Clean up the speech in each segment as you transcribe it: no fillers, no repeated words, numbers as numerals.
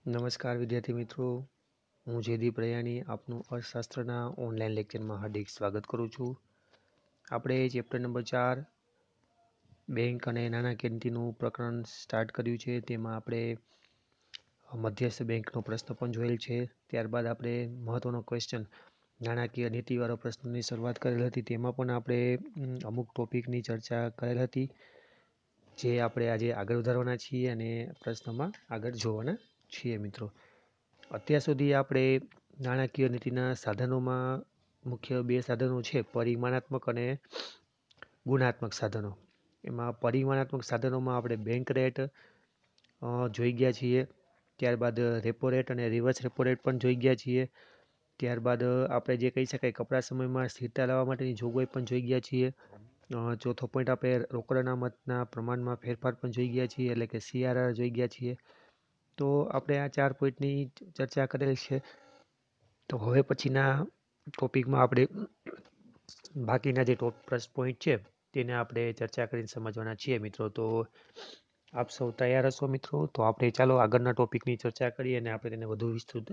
નમસ્કાર વિદ્યાર્થી મિત્રો, હું જયદીપ રૈયાણી આપનું અર્થશાસ્ત્રના ઓનલાઈન લેક્ચરમાં હાર્દિક સ્વાગત કરું છું. આપણે ચેપ્ટર નંબર 4 બેંક અને નાણાકીય નીતિનું પ્રકરણ સ્ટાર્ટ કર્યું છે. તેમાં આપણે મધ્યસ્થ બેંકનો પ્રશ્ન પણ જોયેલ છે. ત્યારબાદ આપણે મહત્ત્વનો ક્વેશ્ચન નાણાકીય નીતિવાળો પ્રશ્નની શરૂઆત કરેલ હતી. તેમાં પણ આપણે અમુક ટોપિકની ચર્ચા કરેલ હતી, જે આપણે આજે આગળ વધારવાના છીએ અને પ્રશ્નમાં આગળ જોવાના છીએ. મિત્રો, અત્યાર સુધી આપણે નાણાકીય નીતિના સાધનોમાં મુખ્ય બે સાધનો છે, પરિમાણાત્મક અને ગુણાત્મક સાધનો. એમાં પરિમાણાત્મક સાધનોમાં આપણે બેંક રેટ જોઈ ગયા છીએ. ત્યારબાદ રેપો રેટ અને રિવર્સ રેપો રેટ પણ જોઈ ગયા છીએ. ત્યારબાદ આપણે જે કહી શકાય કપરા સમયમાં સ્થિરતા લાવવા માટેની જોગવાઈ પણ જોઈ ગયા છીએ. ચોથો પોઈન્ટ આપણે રોકડ અનામતના પ્રમાણમાં ફેરફાર પણ જોઈ ગયા છીએ, એટલે કે CRR જોઈ ગયા છીએ. તો આપણે આ 4 પોઈન્ટની ચર્ચા કરેલ છે. તો હવે પછીના ટોપિકમાં આપણે બાકીના જે પોઈન્ટ છે તેને આપણે ચર્ચા કરીને સમજવાના છીએ. મિત્રો, તો આપ સૌ તૈયાર હશો મિત્રો? તો આપણે ચાલો આગળના ટોપિકની ચર્ચા કરીએ અને આપણે તેને વધુ વિસ્તૃત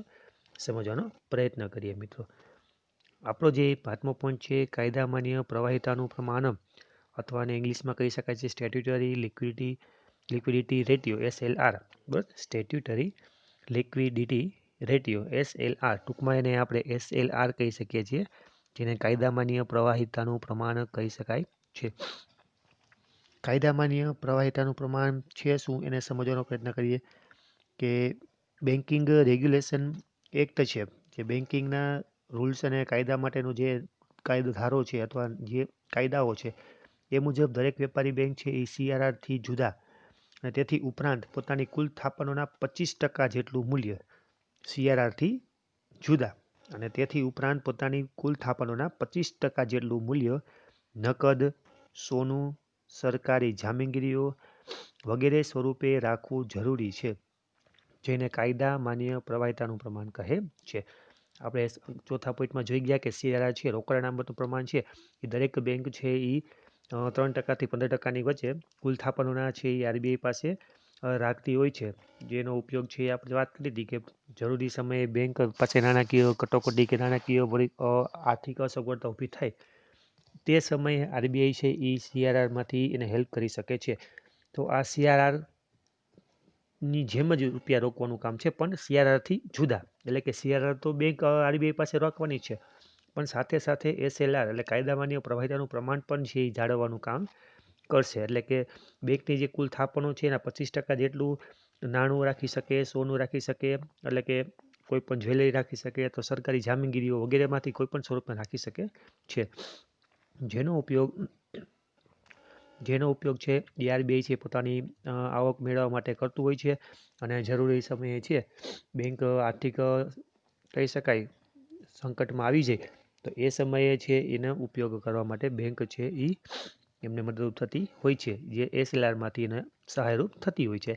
સમજવાનો પ્રયત્ન કરીએ. મિત્રો, આપણો જે 5મો પોઈન્ટ છે, કાયદા માન્ય પ્રવાહિતાનું પ્રમાણ, અથવા ઇંગ્લિશમાં કહી શકાય છે સ્ટેટ્યુટરી લિક્વિડિટી રેટિયો SLR. બરાબર, સ્ટેટ્યુટરી લિક્વિડિટી રેટિયો SLR, ટૂંકમાં એને આપણે SLR કહી શકીએ છીએ, જેને કાયદામાન્ય પ્રવાહિતાનું પ્રમાણ કહી શકાય છે. કાયદામાન્ય પ્રવાહિતાનું પ્રમાણ છે શું, એને સમજવાનો પ્રયત્ન કરીએ. કે બેન્કિંગ રેગ્યુલેશન એક્ટ છે, જે બેન્કિંગના રૂલ્સ અને કાયદા માટેનો જે કાયદાધારો છે અથવા જે કાયદાઓ છે, એ મુજબ દરેક વેપારી બેંક છે એ CRRથી જુદા અને તેથી ઉપરાંત પોતાની કુલ થાપણોના 25% જેટલું મૂલ્ય CRRથી જુદા અને તેથી ઉપરાંત પોતાની કુલ થાપણોના 25% જેટલું મૂલ્ય નકદ, સોનું, સરકારી જામીનગીરીઓ વગેરે સ્વરૂપે રાખવું જરૂરી છે, જેને કાયદા માન્ય પ્રવાહિતાનું પ્રમાણ કહે છે. આપણે ચોથા પોઈન્ટમાં જોઈ ગયા કે CRR છે, રોકડ અનામતનું પ્રમાણ છે, એ દરેક બેંક છે એ 3%થી 15%ની વચ્ચે કુલ થાપણોના છે એ RBI પાસે રાખતી હોય છે. જેનો ઉપયોગ છે આપણે વાત કરી હતી કે જરૂરી સમયે બેંક પાસે નાણાકીય કટોકટી કે નાણાકીય આર્થિક અસગવડતા ઊભી થાય તે સમયે RBI છે એ CRRમાંથી એને હેલ્પ કરી શકે છે. તો આ CRRની જેમ જ રૂપિયા રોકવાનું કામ છે, પણ CRRથી જુદા. એટલે કે CRR તો બેંક RBI પાસે રાખવાની છે, પણ સાથે સાથે SLR એટલે કાયદામાન્ય પ્રવાહિતાનું પ્રમાણ પણ છે એ જાળવવાનું કામ કરશે. એટલે કે બેંકની જે કુલ થાપણો છે એના 25% જેટલું નાણું રાખી શકે, સોનું રાખી શકે, એટલે કે કોઈ પણ જ્વેલરી રાખી શકે, તો સરકારી જામીનગીરીઓ વગેરેમાંથી કોઈ પણ સ્વરૂપમાં રાખી શકે છે. જેનો ઉપયોગ છે RBI છે પોતાની આવક મેળવવા માટે કરતું હોય છે. અને જરૂરી સમયે છે બેંક આર્થિક કહી શકાય સંકટમાં આવી જાય તો એ સમયે છે એનો ઉપયોગ કરવા માટે બેંક છે એ એમને મદદરૂપ થતી હોય છે, જે SLRમાંથી એને સહાયરૂપ થતી હોય છે.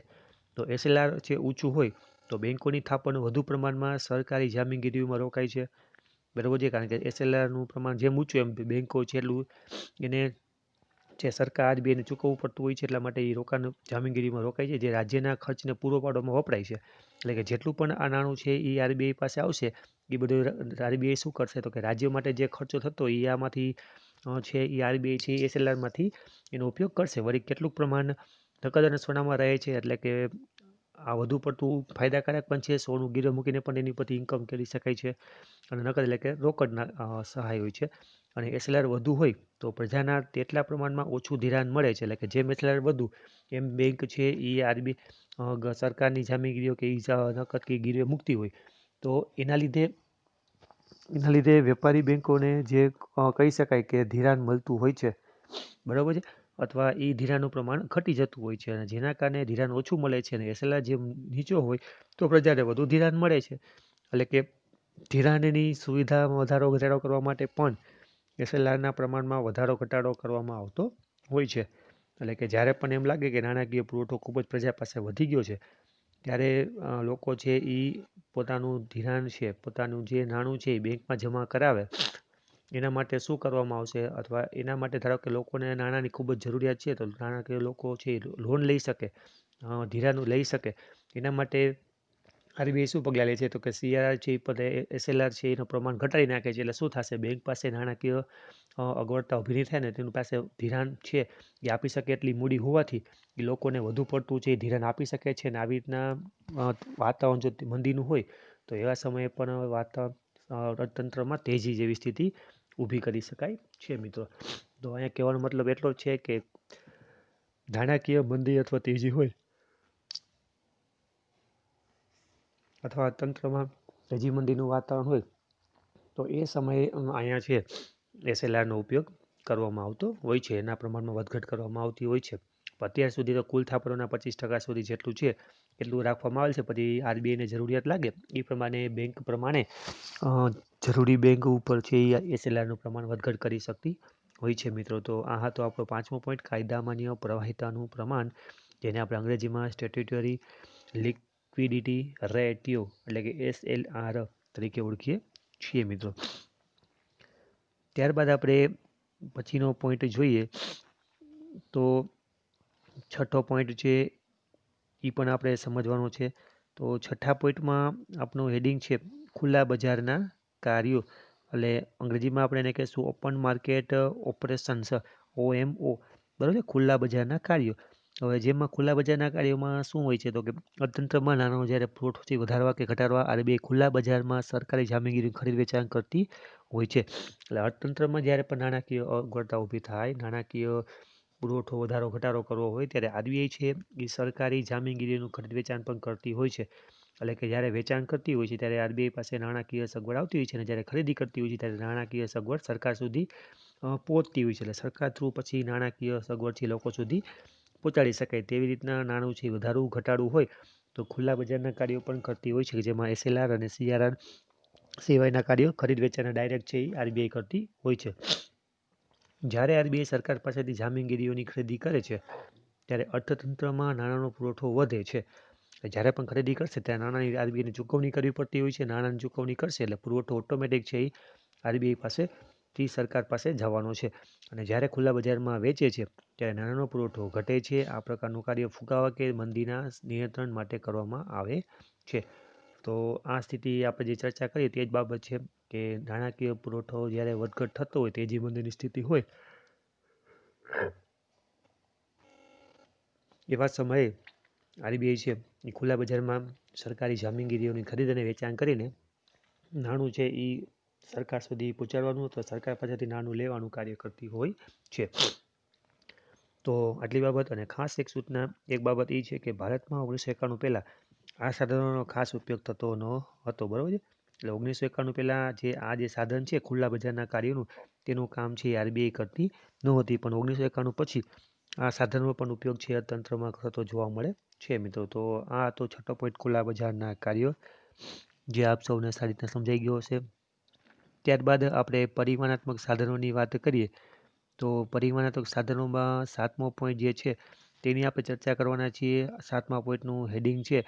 તો SLR છે ઊંચું હોય તો બેંકોની થાપણ વધુ પ્રમાણમાં સરકારી જામીનગીરીઓમાં રોકાય છે. બરાબર છે, કારણ કે SLRનું પ્રમાણ જેમ ઊંચું એમ બેંકો છે એટલું એને જે સરકાર RBIને ચૂકવવું પડતું હોય છે, એટલા માટે એ રોકાણ જામીનગીરીમાં રોકાય છે, જે રાજ્યના ખર્ચને પૂરો પાડવામાં વપરાય છે. એટલે કે જેટલું પણ આ નાણું છે એ RBI પાસે આવશે એ બધું RBI શું કરશે, તો કે રાજ્ય માટે જે ખર્ચો થતો હોય એ આમાંથી છે એ RBI છે SLRમાંથી એનો ઉપયોગ કરશે. વળી કેટલુંક પ્રમાણ નકદ અને સોનામાં રહે છે, એટલે કે આ વધુ પડતું ફાયદાકારક પણ છે. સોનું ગીરવે મૂકીને પણ એની પરથી ઇન્કમ કરી શકાય છે, અને નકદ એટલે કે રોકડના સહાય હોય છે. અને SLR વધુ હોય તો પ્રજાના તેટલા પ્રમાણમાં ઓછું ધિરાણ મળે છે, એટલે કે જેમ SLR વધુ એમ બેંક છે એ RBI સરકારની જામીનગીરીઓ કે નકદ કે ગીરવે મૂકતી હોય, તો એના લીધે વેપારી બેંકોને જે કહી શકાય કે ધિરાણ મળતું હોય છે, બરાબર છે, અથવા એ ધિરાણનું પ્રમાણ ઘટી જતું હોય છે, અને જેના કારણે ધિરાણ ઓછું મળે છે અને SLR જેમ નીચો હોય તો પ્રજાને વધુ ધિરાણ મળે છે. એટલે કે ધિરાણની સુવિધામાં વધારો ઘટાડો કરવા માટે પણ SLRના પ્રમાણમાં વધારો ઘટાડો કરવામાં આવતો હોય છે. એટલે કે જ્યારે પણ એમ લાગે કે નાણાકીય પુરવઠો ખૂબ જ પ્રજા પાસે વધી ગયો છે, ત્યારે લોકો છે એ પોતાનું ધિરાણ છે, પોતાનું જે નાણું છે એ બેંકમાં જમા કરાવે. એના માટે શું કરવામાં આવશે, અથવા એના માટે ધારો કે લોકોને નાણાંની ખૂબ જ જરૂરિયાત છે, તો નાણાકીય લોકો છે લોન લઈ શકે, ધિરાણ લઈ શકે. એના માટે આરબીઆઈ શું પગલાં લે છે તો કે સીઆરઆર છે એ પર એસએલઆર છે એનું પ્રમાણ ઘટાડી નાખે છે. એટલે શું થશે, બેંક પાસે નાણાકીય અગવડતા ઊભી નહીં થાય ને, તેની પાસે ધિરાણ છે એ આપી શકે એટલી મૂડી હોવાથી એ લોકોને વધુ પડતું છે એ ધિરાણ આપી શકે છે. અને આવી રીતના વાતાવરણ જો મંદીનું હોય તો એવા સમયે પણ અર્થતંત્રમાં તેજી જેવી સ્થિતિ ઊભી કરી શકાય છે મિત્રો. તો અહીંયા કહેવાનો મતલબ એટલો જ છે કે નાણાકીય મંદી અથવા તેજી હોય અથવા તંત્રમાં તેજી મંદીનું વાતાવરણ હોય તો એ સમયે અહીંયા છે એસએલઆરનો ઉપયોગ કરવામાં આવતો હોય છે, એના પ્રમાણમાં વધઘટ કરવામાં આવતી હોય છે. અત્યાર સુધી તો કુલ થાપણોના 25% સુધી જેટલું છે એટલું રાખવામાં આવેલ છે. પછી આરબીઆઈને જરૂરિયાત લાગે એ પ્રમાણે બેંક પ્રમાણે જરૂરી બેંક ઉપર છે એ એસએલઆરનું પ્રમાણ વધઘટ કરી શકતી હોય છે મિત્રો. તો આ હતો આપણો 5મો પોઈન્ટ, કાયદામાન્ય પ્રવાહિતાનું પ્રમાણ, જેને આપણે અંગ્રેજીમાં સ્ટેટ્યુટરી લિક્વિડિટી રેટિયો એટલે કે એસએલઆર તરીકે ઓળખીએ છીએ મિત્રો. ત્યારબાદ આપણે પછીનો પોઈન્ટ જોઈએ તો છઠ્ઠો પોઈન્ટ છે એ પણ આપણે સમજવાનો છે. તો છઠ્ઠા પોઈન્ટમાં આપણું હેડિંગ છે ખુલ્લા બજારના કાર્યો, એટલે અંગ્રેજીમાં આપણે એને કહીશું ઓપન માર્કેટ ઓપરેશન્સ, OMO, બરાબર છે, ખુલ્લા બજારના કાર્યો. હવે જેમાં ખુલ્લા બજારના કાર્યોમાં શું હોય છે તો કે અર્થતંત્રમાં નાણાંનો જ્યારે પુરવઠો છે વધારવા કે ઘટાડવા આરબીઆઈ ખુલ્લા બજારમાં સરકારી જામીનગીરી ખરીદ વેચાણ કરતી હોય છે. એટલે અર્થતંત્રમાં જ્યારે પણ નાણાકીય અગવડતા ઊભી થાય, નાણાકીય પુરવઠો વધારો ઘટાડો કરવો હોય ત્યારે આરબીઆઈ છે એ સરકારી જામીનગીરીનું ખરીદ વેચાણ પણ કરતી હોય છે. એટલે કે જ્યારે વેચાણ કરતી હોય છે ત્યારે આરબીઆઈ પાસે નાણાકીય સગવડ આવતી હોય છે, અને જ્યારે ખરીદી કરતી હોય છે ત્યારે નાણાકીય સગવડ સરકાર સુધી પહોંચતી હોય છે. એટલે સરકાર થ્રુ પછી નાણાકીય સગવડ છે લોકો સુધી પહોંચાડી શકાય તેવી રીતના નાણું છે વધારવું ઘટાડવું હોય તો ખુલ્લા બજારના કાર્યો પણ કરતી હોય છે, જેમાં એસએલઆર અને સીઆરઆર સિવાયના કાર્યો ખરીદ વેચાણના ડાયરેક્ટ છે એ આરબીઆઈ કરતી હોય છે. જ્યારે આરબીઆઈ સરકાર પાસેથી જામીનગીરીઓની ખરીદી કરે છે ત્યારે અર્થતંત્રમાં નાણાંનો પુરવઠો વધે છે. જ્યારે પણ ખરીદી કરશે ત્યારે નાણાંની આરબીઆઈને ચૂકવણી કરવી પડતી હોય છે. નાણાંની ચૂકવણી કરશે એટલે પુરવઠો ઓટોમેટિક છે એ આરબીઆઈ પાસેથી સરકાર પાસે જવાનો છે. અને જ્યારે ખુલ્લા બજારમાં વેચે છે ત્યારે નાણાંનો પુરવઠો ઘટે છે. આ પ્રકારનું કાર્ય ફુગાવા કે મંદીના નિયંત્રણ માટે કરવામાં આવે છે. તો આ સ્થિતિ આપણે જે ચર્ચા કરીએ તે જ બાબત છે કે નાણાકીય પુરવઠો જ્યારે વધઘટ થતો હોય, તેજી મંદીની સ્થિતિ હોય, એવા સમયે આરબીઆઈ છે એ ખુલ્લા બજારમાં સરકારી જામીનગીરીઓની ખરીદ અને વેચાણ કરીને નાણું છે એ સરકાર સુધી પહોંચાડવાનું અથવા સરકાર પાસેથી નાણું લેવાનું કાર્ય કરતી હોય છે. તો આટલી બાબત. અને ખાસ એક સૂચના, એક બાબત એ છે કે ભારતમાં 1991 પહેલાં આ સાધનોનો ખાસ ઉપયોગ થતો ન હતો, બરાબર છે. એટલે 1991 પહેલાં જે સાધન છે ખુલ્લા બજારના કાર્યોનું, તેનું કામ છે એ આરબીઆઈ કરતી નહોતી, પણ 1991 પછી આ સાધનનો પણ ઉપયોગ છે તંત્રમાં થતો જોવા મળે છે મિત્રો. તો આ હતો છઠ્ઠો પોઈન્ટ, ખુલ્લા બજારના કાર્યો, જે આપ સૌને સારી રીતના સમજાઈ ગયો હશે. ત્યારબાદ આપણે પરિમાણાત્મક સાધનોની વાત કરીએ તો પરિમાણાત્મક સાધનોમાં 7મો પોઈન્ટ જે છે તેની આપણે ચર્ચા કરવાના છીએ. 7મા પોઈન્ટનું હેડિંગ છે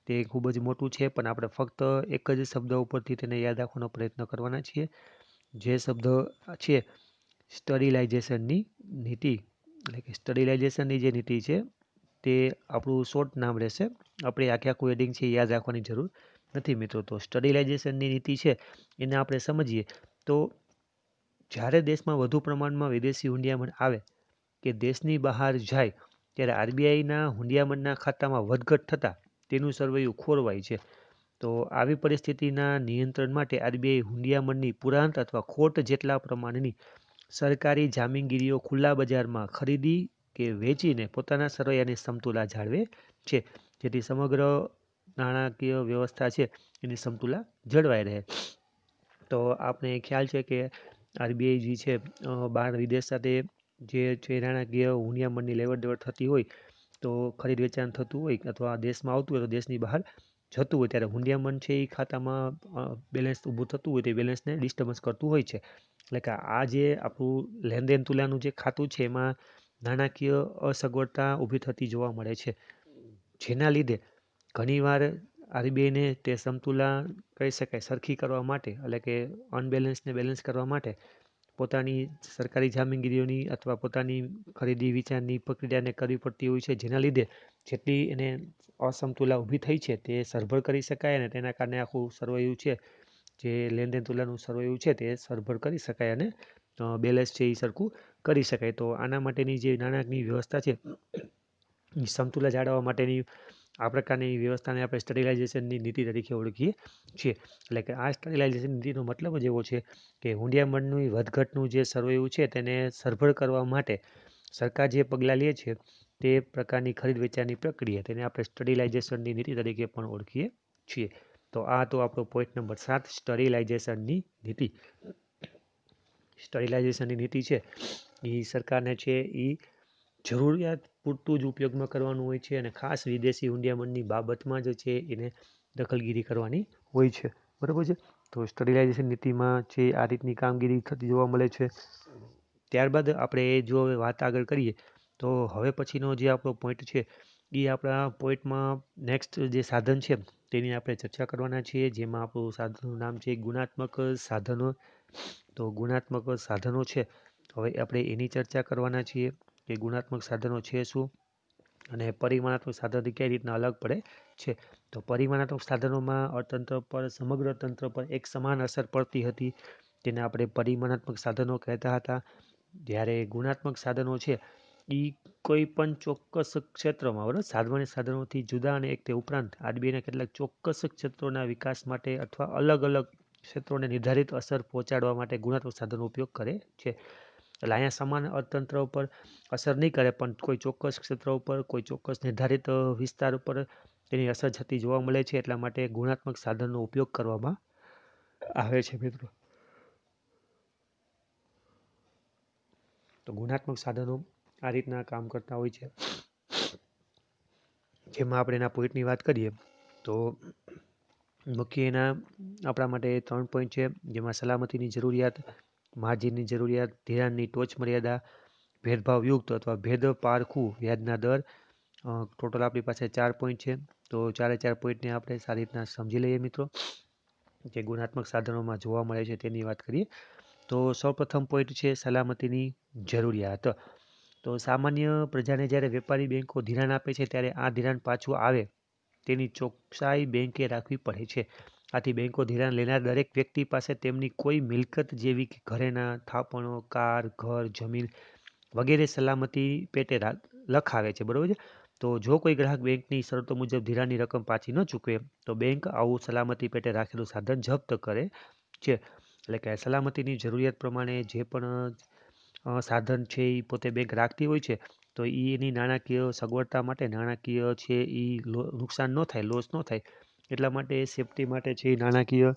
તે ખૂબ જ મોટું છે, પણ આપણે ફક્ત એક જ શબ્દ ઉપરથી તેને યાદ રાખવાનો પ્રયત્ન કરવાના છીએ. જે શબ્દ છે સ્ટરીલાઇઝેશનની નીતિ, એટલે કે સ્ટરીલાઇઝેશનની જે નીતિ છે તે આપણું શોર્ટ નામ રહેશે. આપણે આખું હેડિંગ છે યાદ રાખવાની જરૂર નથી મિત્રો. તો સ્ટરીલાઇઝેશનની નીતિ છે એને આપણે સમજીએ તો જ્યારે દેશમાં વધુ પ્રમાણમાં વિદેશી હુંડિયામણ આવે કે દેશની બહાર જાય ત્યારે આરબીઆઈના હુંડિયામણના ખાતામાં વધઘટ થતાં તેનું સરવૈયું ખોરવાય છે. તો આવી પરિસ્થિતિના નિયંત્રણ માટે આરબીઆઈ હુંડિયામણની પુરાંત અથવા ખોટ જેટલા પ્રમાણની સરકારી જામીનગીરીઓ ખુલ્લા બજારમાં ખરીદી કે વેચીને પોતાના સરવૈયાની સમતુલા જાળવે છે, જેથી સમગ્ર નાણાકીય વ્યવસ્થા છે એની સમતુલા જળવાઈ રહે. તો આપણે ખ્યાલ છે કે આરબીઆઈ જે છે બહાર વિદેશ સાથે જે નાણાકીય હુંડિયામણની લેવડ દેવડ થતી હોય, તો ખરીદ વેચાણ થતું હોય અથવા દેશમાં આવતું હોય તો દેશની બહાર જતું હોય ત્યારે હુંડિયામણ છે એ ખાતામાં બેલેન્સ ઊભું થતું હોય તે બેલેન્સને ડિસ્ટર્બન્સ કરતું હોય છે. એટલે કે આ જે આપણું લેનદેન તુલાનું જે ખાતું છે એમાં નાણાકીય અસગવડતા ઊભી થતી જોવા મળે છે, જેના લીધે ઘણીવાર આરબીઆઈને તે સમતુલા કહી શકાય સરખી કરવા માટે, એટલે કે અનબેલેન્સને બેલેન્સ કરવા માટે પોતાની સરકારી જામીનગીરીઓની અથવા પોતાની ખરીદી વેચાણની પ્રક્રિયાને કરવી પડતી હોય છે, જેના લીધે જેટલી એને અસમતુલા ઊભી થઈ છે તે સરભર કરી શકાય અને તેના કારણે આખું સરવૈયું છે જે લેનદેન તુલનાનું સરવૈયું છે તે સરભર કરી શકાય અને બેલેન્સ છે એ સરખું કરી શકાય. તો આના માટેની જે નાણાકીય વ્યવસ્થા છે એ સમતુલા જાળવવા માટેની આ પ્રકારની વ્યવસ્થાને આપણે સ્ટરીલાઇઝેશનની નીતિ તરીકે ઓળખીએ છીએ. એટલે કે આ સ્ટરીલાઇઝેશન નીતિનો મતલબ જ એવો છે કે હુંડિયામણનું વધઘટનું જે સરવૈયું છે તેને સરભર કરવા માટે સરકાર જે પગલાં લે છે તે પ્રકારની ખરીદ વેચાણની પ્રક્રિયા તેને આપણે સ્ટરીલાઇઝેશનની નીતિ તરીકે પણ ઓળખીએ છીએ. તો આ તો આપણો પોઈન્ટ નંબર 7 સ્ટરીલાઇઝેશનની નીતિ. સ્ટરીલાઇઝેશનની નીતિ છે એ સરકારને છે એ જરૂરિયાત પૂરતું જ ઉપયોગમાં કરવાનું હોય છે અને ખાસ વિદેશી હુંડિયામણની બાબતમાં જ છે એને દખલગીરી કરવાની હોય છે. બરાબર છે. તો સ્ટરીલાઇઝેશન નીતિમાં છે આ રીતની કામગીરી થતી જોવા મળે છે. ત્યારબાદ આપણે જો વાત આગળ કરીએ તો હવે પછીનો જે આપણો પોઈન્ટ છે એ આપણા પોઈન્ટમાં નેક્સ્ટ જે સાધન છે તેની આપણે ચર્ચા કરવાના છીએ, જેમાં આપણું સાધનનું નામ છે ગુણાત્મક સાધનો. તો ગુણાત્મક સાધનો છે હવે આપણે એની ચર્ચા કરવાના છીએ કે ગુણાત્મક સાધનો છે શું અને પરિમાણાત્મક સાધનથી કઈ રીતના અલગ પડે છે. તો પરિમાણાત્મક સાધનોમાં અર્થતંત્ર પર સમગ્ર તંત્ર પર એક સમાન અસર પડતી હતી, તેને આપણે પરિમાણાત્મક સાધનો કહેતા હતા. જ્યારે ગુણાત્મક સાધનો છે એ કોઈ પણ ચોક્કસ ક્ષેત્રમાં બરાબર સાધનોથી જુદા અને એક તે ઉપરાંત આરબીઆઈના કેટલાક ચોક્કસ ક્ષેત્રોના વિકાસ માટે અથવા અલગ અલગ ક્ષેત્રોને નિર્ધારિત અસર પહોંચાડવા માટે ગુણાત્મક સાધનનો ઉપયોગ કરે છે. એટલે અહીંયા સમાન અર્થતંત્ર ઉપર અસર નહીં કરે પણ કોઈ ચોક્કસ ક્ષેત્ર ઉપર કોઈ ચોક્કસ નિર્ધારિત વિસ્તાર ઉપર તેની અસર થતી જોવા મળે છે, એટલા માટે ગુણાત્મક સાધનનો ઉપયોગ કરવામાં આવે છે મિત્રો. તો ગુણાત્મક સાધનો આ રીતના કામ કરતા હોય છે. જેમાં આપણે એના પોઈન્ટની વાત કરીએ તો મુખ્ય એના આપણા માટે 3 પોઈન્ટ છે, જેમાં સલામતીની જરૂરિયાત, માર્જિનની જરૂરિયાત, ધિરાણની ટોચ મર્યાદા, ભેદભાવયુક્ત અથવા ભેદ પારખું વ્યાજના દર. ટોટલ આપણી પાસે 4 પોઈન્ટ છે. તો 4 પોઈન્ટને આપણે સારી રીતના સમજી લઈએ મિત્રો. જે ગુણાત્મક સાધનોમાં જોવા મળે છે તેની વાત કરીએ તો સૌપ્રથમ પોઈન્ટ છે સલામતીની જરૂરિયાત. તો સામાન્ય પ્રજાને જ્યારે વેપારી બેન્કો ધિરાણ આપે છે ત્યારે આ ધિરાણ પાછું આવે તેની ચોકસાઈ બેન્કે રાખવી પડે છે. આથી બેન્કો ધિરાણ લેનાર દરેક વ્યક્તિ પાસે તેમની કોઈ મિલકત જેવી કે ઘરેણા, થાપણો, કાર, ઘર, જમીન વગેરે સલામતી પેટે લખાવે છે. બરાબર છે. તો જો કોઈ ગ્રાહક બેંકની શરતો મુજબ ધિરાણની રકમ પાછી ન ચૂકવે તો બેંક આવું સલામતી પેટે રાખેલું સાધન જપ્ત કરે છે. એટલે કે સલામતીની જરૂરિયાત પ્રમાણે જે પણ સાધન છે એ પોતે બેંક રાખતી હોય છે તો એની નાણાકીય સગવડતા માટે નાણાકીય છે એ નુકસાન ન થાય, લોસ ન થાય એટલા માટે સેફટી માટે છે એ નાણાકીય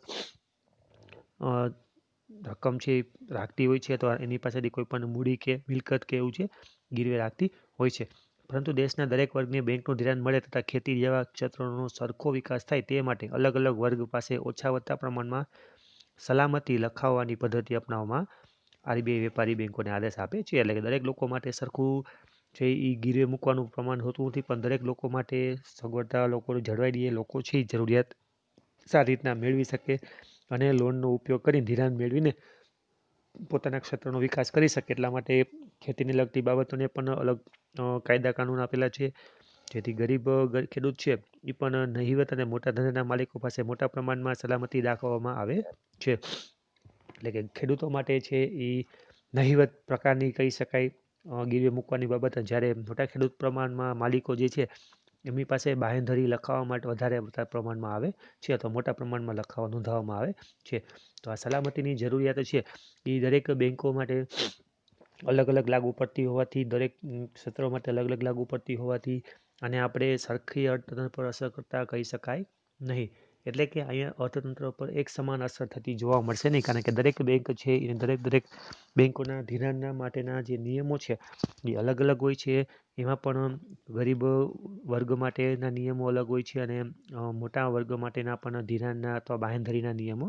રકમ છે રાખતી હોય છે. તો એની પાસેથી કોઈ પણ મૂડી કે મિલકત કે એવું છે ગીરવે રાખતી હોય છે. પરંતુ દેશના દરેક વર્ગને બેંકનું ધિરાણ મળે તથા ખેતી જેવા ક્ષેત્રોનો સરખો વિકાસ થાય તે માટે અલગ અલગ વર્ગ પાસે ઓછા વધતા પ્રમાણમાં સલામતી લખાવવાની પદ્ધતિ અપનાવવામાં આરબીઆઈ વેપારી બેંકોને આદેશ આપે છે. એટલે કે દરેક લોકો માટે સરખું છે એ ગીરવે મૂકવાનું પ્રમાણ હોતું નથી, પણ દરેક લોકો માટે સગવડતા લોકો જળવાઈ દે, લોકો છે એ જરૂરિયાત સારી રીતના મેળવી શકે અને લોનનો ઉપયોગ કરીને ધિરાણ મેળવીને પોતાના ક્ષેત્રનો વિકાસ કરી શકે. એટલા માટે ખેતીને લગતી બાબતોને પણ અલગ કાયદા કાનૂન આપેલા છે, જેથી ગરીબ ખેડૂત છે એ પણ નહિવત અને મોટા ધંધાના માલિકો પાસે મોટા પ્રમાણમાં સલામતી દાખવવામાં આવે છે. એટલે કે ખેડૂતો માટે છે એ નહિવત પ્રકારની કહી શકાય ગીરવે મૂકવાની બાબત. જ્યારે મોટા ખેડૂત પ્રમાણમાં માલિકો જે છે એમની પાસે બાંહેધરી લખાવવા માટે વધારે પ્રમાણમાં આવે છે અથવા મોટા પ્રમાણમાં નોંધાવવામાં આવે છે. તો આ સલામતીની જરૂરિયાત છે એ દરેક બેન્કો માટે અલગ અલગ લાગુ પડતી હોવાથી, દરેક ક્ષેત્રો માટે અલગ અલગ લાગુ પડતી હોવાથી અને આપણે સરખી અર્થતંત્ર પર અસર કરતા કહી શકાય નહીં. એટલે કે અહીંયા અર્થતંત્ર પર એક સમાન અસર થતી જોવા મળશે નહીં, કારણ કે દરેક બેંક છે એ દરેક બેંકોના ધિરાણના માટેના જે નિયમો છે એ અલગ અલગ હોય છે. એમાં પણ ગરીબ વર્ગ માટેના નિયમો અલગ હોય છે અને મોટા વર્ગ માટેના પણ ધિરાણના અથવા બાંહેધરીના નિયમો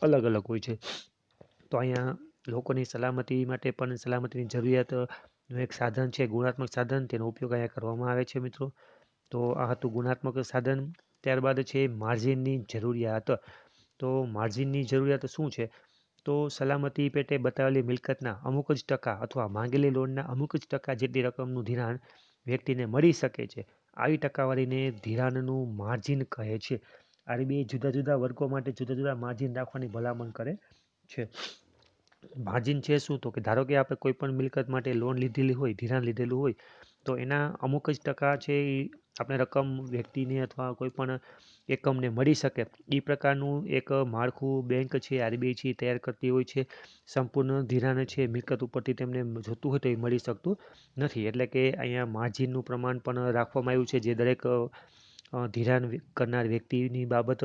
અલગ અલગ હોય છે. તો અહીંયા લોકોની સલામતી માટે પણ સલામતીની જરૂરિયાતનું એક સાધન છે ગુણાત્મક સાધન, તેનો ઉપયોગ અહીંયા કરવામાં આવે છે મિત્રો. તો આ હતું ગુણાત્મક સાધન. ત્યારબાદ છે માર્જિનની જરૂરિયાત. તો માર્જિનની જરૂરિયાત શું છે? તો સલામતી પેટે બતાવેલી મિલકતના અમુક જ ટકા અથવા માંગેલી લોનના અમુક જ ટકા જેટલી રકમનું ધિરાણ વ્યક્તિને મળી શકે છે. આવી ટકાવારીને ધિરાણનું માર્જિન કહે છે. આરબીઆઈ જુદા જુદા વર્ગો માટે જુદા જુદા માર્જિન રાખવાની ભલામણ કરે છે. માર્જિન છે શું? તો કે ધારો કે આપણે કોઈ પણ મિલકત માટે લોન લીધેલી હોય, ધિરાણ લીધેલું હોય, તો એના અમુક જ ટકા છે એ આપણે રકમ વ્યક્તિને અથવા કોઈ પણ એકમને મળી શકે એ પ્રકારનું એક માળખું બેંક છે, આરબીઆઈ છે તૈયાર કરતી હોય છે. સંપૂર્ણ ધિરાણ છે મિલકત ઉપરથી તેમને જોતું હોય તો એ મળી શકતું નથી. એટલે કે અહીંયા માર્જિનનું પ્રમાણ પણ રાખવામાં આવ્યું છે, જે દરેક ધિરાણ કરનાર વ્યક્તિની બાબત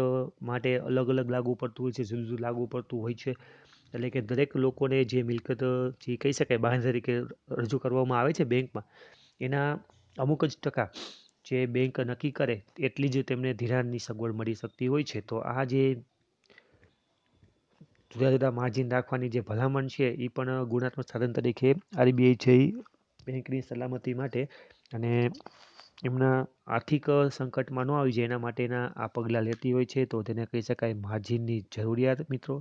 માટે અલગ અલગ લાગુ પડતું હોય છે, જુદું જુદું લાગુ પડતું હોય છે. એટલે કે દરેક લોકોને જે મિલકત જે કહી શકાય બાંધ તરીકે રજૂ કરવામાં આવે છે બેંકમાં, એના અમુક જ ટકા જે બેંક નક્કી કરે એટલી જ તેમને ધિરાણની સગવડ મળી શકતી હોય છે. તો આ જે જુદા જુદા માર્જિન રાખવાની જે ભલામણ છે એ પણ ગુણાત્મક સાધન તરીકે આરબીઆઈ છે બેંકની સલામતી માટે અને એમના આર્થિક સંકટમાં ન આવી જાય એના માટેના આ પગલાં લેતી હોય છે. તો તેને કહી શકાય માર્જિનની જરૂરિયાત મિત્રો.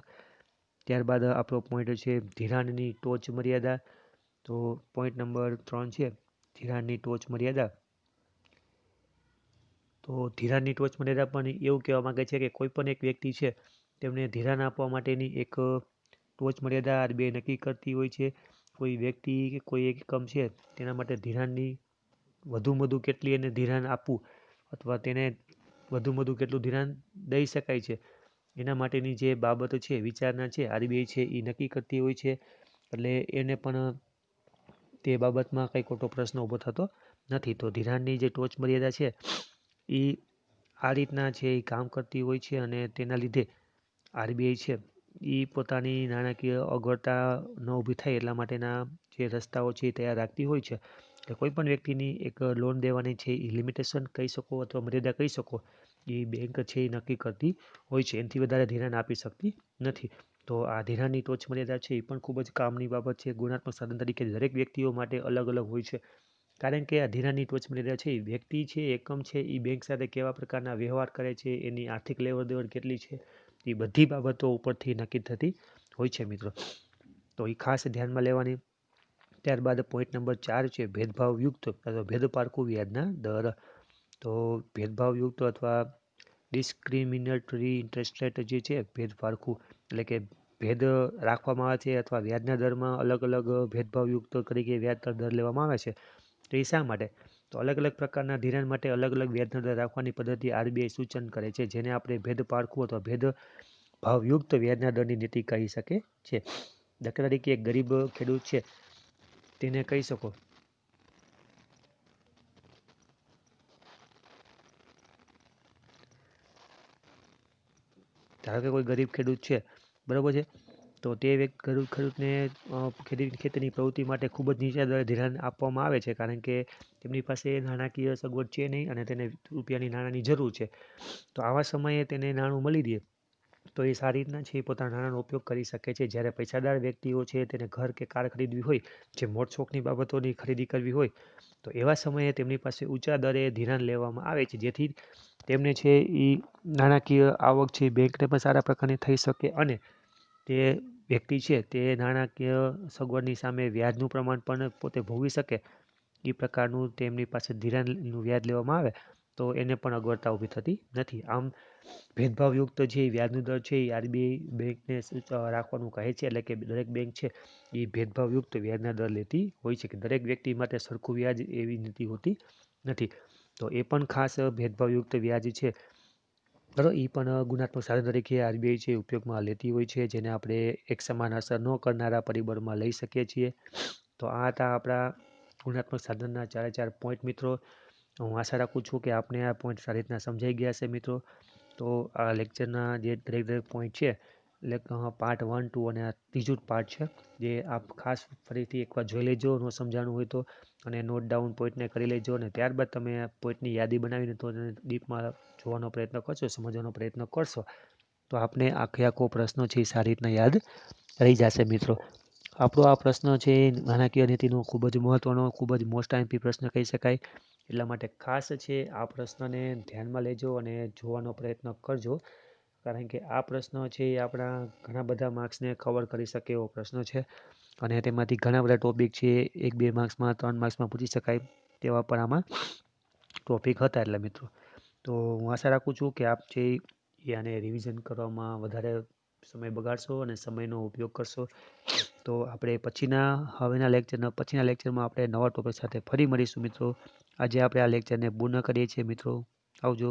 ત્યારબાદ આપણો પોઈન્ટ છે ધિરાણની ટોચ મર્યાદા. તો પોઈન્ટ નંબર 3 છે ધિરાણની ટોચ મર્યાદા. તો ધિરાણની ટોચ મર્યાદા પણ એવું કહેવા માંગે છે કે કોઈ પણ એક વ્યક્તિ છે તેમને ધિરાણ આપવા માટેની એક ટોચ મર્યાદા આરબીઆઈ નક્કી કરતી હોય છે. કોઈ વ્યક્તિ કે કોઈ એકમ છે તેના માટે ધિરાણની વધુમાં વધુ કેટલી એને ધિરાણ આપવું અથવા તેને વધુમાં વધુ કેટલું ધિરાણ દઈ શકાય છે એના માટેની જે બાબતો છે, વિચારણા છે, આરબીઆઈ છે એ નક્કી કરતી હોય છે. એટલે એને પણ તે બાબતમાં કંઈ ખોટો પ્રશ્ન ઊભો થતો નથી. તો ધિરાણની જે ટોચ મર્યાદા છે એ આ રીતના છે એ કામ કરતી હોય છે અને તેના લીધે આરબીઆઈ છે એ પોતાની નાણાકીય અગવડતા ન ઊભી થાય એટલા માટેના જે રસ્તાઓ છે એ તૈયાર રાખતી હોય છે. એટલે કોઈ પણ વ્યક્તિની એક લોન દેવાની છે એ લિમિટેશન કહી શકો અથવા મર્યાદા કહી શકો એ બેંક છે એ નક્કી કરતી હોય છે. એનાથી વધારે ધિરાણ આપી શકતી નથી. તો આ ધિરાણની ટોચ મર્યાદા છે એ પણ ખૂબ જ કામની બાબત છે. ગુણાત્મક સાધન તરીકે દરેક વ્યક્તિઓ માટે અલગ અલગ હોય છે. કારણ કે આ ધિરાણની ટોચ મર્યાદા છે એ વ્યક્તિ છે, એકમ છે એ બેંક સાથે કેવા પ્રકારના વ્યવહાર કરે છે, એની આર્થિક લેવડ દેવડ કેટલી છે એ બધી બાબતો ઉપરથી નક્કી થતી હોય છે મિત્રો. તો એ ખાસ ધ્યાનમાં લેવાની. ત્યારબાદ પોઈન્ટ નંબર 4 છે ભેદભાવયુક્ત અથવા ભેદપારખું વ્યાજના દર. તો ભેદભાવયુક્ત અથવા ડિસ્ક્રિમિનેટરી ઇન્ટરેસ્ટ રેટ જે છે ભેદપારખું એટલે કે ભેદ રાખવામાં આવે છે અથવા વ્યાજના દરમાં અલગ અલગ ભેદભાવયુક્ત તરીકે વ્યાજ દર લેવામાં આવે છે. તો એ શા માટે? તો અલગ અલગ પ્રકારના ધિરાણ માટે અલગ અલગ વ્યાજનો દર રાખવાની પદ્ધતિ આરબીઆઈ સૂચન કરે છે, જેને આપણે ભેદપારખું અથવા ભેદભાવયુક્ત વ્યાજના દરની નીતિ કહી શકે છે. દાખલા તરીકે એક ગરીબ ખેડૂત છે તેને કહી શકો ધારો કે કોઈ ગરીબ ખેડૂત છે બરાબર છે, તો તે ગરીબ ખેડૂતને ખેતીની પ્રવૃત્તિ માટે ખૂબ જ નીચા દરે ધિરાણ આપવામાં આવે છે કારણ કે તેમની પાસે નાણાકીય સગવડ છે નહીં અને તેને રૂપિયાની નાણાંની જરૂર છે. તો આવા સમયે તેને નાણું મળી રહે તો એ સારી રીતના છે પોતાના નાણાંનો ઉપયોગ કરી શકે છે. જ્યારે પૈસાદાર વ્યક્તિઓ છે તેને ઘર કે કાર ખરીદવી હોય, જે મોટશોખની બાબતોની ખરીદી કરવી હોય, તો એવા સમયે તેમની પાસે ઊંચા દરે ધિરાણ લેવામાં આવે છે, જેથી તેમને છે એ નાણાકીય આવક છે બેંકને પણ સારા પ્રકારની થઈ શકે અને તે વ્યક્તિ છે તે નાણાકીય સગવડની સામે વ્યાજનું પ્રમાણ પણ પોતે ભોગવી શકે એ પ્રકારનું તેમની પાસે ધિરાણનું વ્યાજ લેવામાં આવે તો એને પણ અગવડતા ઊભી થતી નથી. આમ ભેદભાવયુક્ત જે વ્યાજનો દર છે એ આરબીઆઈ બેંકને રાખવાનું કહે છે. એટલે કે દરેક બેંક છે એ ભેદભાવયુક્ત વ્યાજના દર લેતી હોય છે કે દરેક વ્યક્તિ માટે સરખું વ્યાજ એવી નીતિ હોતી નથી. તો એ પણ ખાસ ભેદભાવયુક્ત વ્યાજ છે બરાબર, એ પણ ગુણાત્મક સાધન તરીકે આરબીઆઈ છે ઉપયોગમાં લેતી હોય છે, જેને આપણે એક સમાન અસર ન કરનારા પરિબળમાં લઈ શકીએ છીએ. તો આ હતા આપણા ગુણાત્મક સાધનના 4 પોઈન્ટ મિત્રો. હું આશા રાખું છું કે આપને આ પોઈન્ટ સારી રીતના સમજાઈ ગયા છે મિત્રો. તો આ લેક્ચરના જે દરેક પોઈન્ટ છે એટલે પાર્ટ 1, 2 અને આ ત્રીજું પાર્ટ છે, જે આપ ખાસ ફરીથી એકવાર જોઈ લેજો ન સમજાણું હોય તો, અને નોટ ડાઉન પોઈન્ટને કરી લેજો અને ત્યારબાદ તમે પોઈન્ટની યાદી બનાવીને તો ડીપમાં જોવાનો પ્રયત્ન કરશો, સમજવાનો પ્રયત્ન કરશો, તો આપને આખો પ્રશ્ન છે એ સારી રીતના યાદ રહી જશે મિત્રો. આપણો આ પ્રશ્ન છે નાણાકીય નીતિનો ખૂબ જ મહત્વનો, ખૂબ જ મોસ્ટ આઈએમપી પ્રશ્ન કહી શકાય. એટલા માટે ખાસ છે આ પ્રશ્નને ધ્યાનમાં લેજો અને જોવાનો પ્રયત્ન કરજો. કારણ કે આ પ્રશ્ન છે એ આપણા ઘણા બધા માર્ક્સને કવર કરી શકે એવો પ્રશ્ન છે અને તેમાંથી ઘણા બધા ટૉપિક છે 1-2 માર્ક્સમાં 3 માર્ક્સમાં પૂછી શકાય તેવા પણ આમાં ટૉપિક હતા. એટલે મિત્રો તો હું આશા રાખું છું કે આપ છે એ આને રિવિઝન કરવામાં વધારે સમય બગાડશો અને સમયનો ઉપયોગ કરશો. તો આપણે પછીના લેક્ચરમાં આપણે નવા ટૉપિક સાથે ફરી મળીશું મિત્રો. આજે આપણે આ લેક્ચરને પૂર્ણ કરીએ છીએ મિત્રો. આવજો.